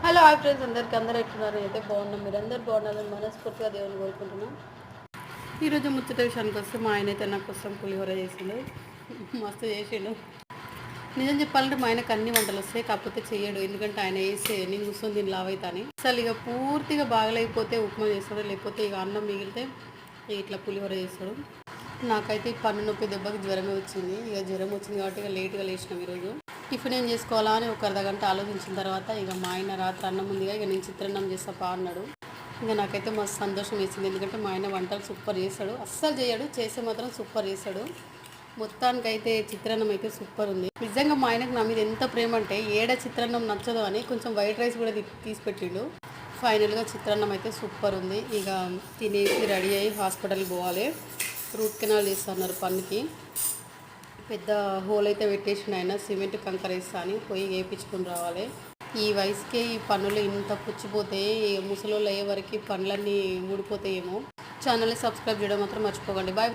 Hello hi friends, అందరు ఎట్లున్నారు? అయితే బాగున్నాం. మీరు అందరు బాగున్నారని మనస్ఫూర్తిగా దేవుని కోరుకుంటున్నాం. ఈరోజు ముచ్చట విషయానికి వస్తే మా ఆయన అయితే నా కోసం పులిహోర చేసిండు. మస్తు చేసిండు. నిజం చెప్పాలంటే మా ఆయనకు అన్ని వంటలు వస్తాయి, కాకపోతే చేయడు. ఎందుకంటే ఆయన వేసే నేను కూర్చొని దీన్ని లావైతాని అసలు ఇక పూర్తిగా బాగలేకపోతే ఉప్మా చేస్తాడు, లేకపోతే ఇక అన్నం మిగిలితే ఇట్లా పులిహోర చేస్తాడు. నాకైతే ఈ పన్ను నొప్పి దెబ్బకి జ్వరమే వచ్చింది. ఇక జ్వరం వచ్చింది కాబట్టి ఇక లేట్గా లేచినాం ఈరోజు. టిఫిన్ ఏం చేసుకోవాలా అని ఒక అర్ధగంట ఆలోచించిన తర్వాత ఇక మా ఆయన రాత్రి అన్నం ఉందిగా, ఇక నేను చిత్రాన్నం చేస్తా అన్నాడు. ఇంకా నాకైతే మస్తు సంతోషం వేసింది, ఎందుకంటే మా ఆయన వంటలు సూపర్ చేస్తాడు. అస్సలు చేయడు, చేస్తే మాత్రం సూపర్ చేస్తాడు. మొత్తానికైతే చిత్రాన్నం అయితే సూపర్ ఉంది. నిజంగా మా ఆయనకు నా మీద ఎంత ప్రేమ అంటే ఏడ చిత్రాన్నం నచ్చదు అని కొంచెం వైట్ రైస్ కూడా తీసి పెట్టిండు. ఫైనల్గా చిత్రాన్నం అయితే సూపర్ ఉంది. ఇక తినేసి రెడీ అయ్యి హాస్పిటల్కి పోవాలి. రూట్ కెనాల్ చేస్తున్నారు పన్నుకి. పెద్ద హోల్ అయితే పెట్టేసిన ఆయన, సిమెంట్ కంకర వేస్తా అని పోయి వేయించుకుని రావాలి. ఈ వయసుకే ఈ పన్నులు ఇంత పుచ్చిపోతే ముసలోళ్ళు అయ్యే వరకు పనులన్నీ ఊడిపోతాయేమో. ఛానల్ని సబ్స్క్రైబ్ చేయడం మాత్రం మర్చిపోకండి. బాయ్.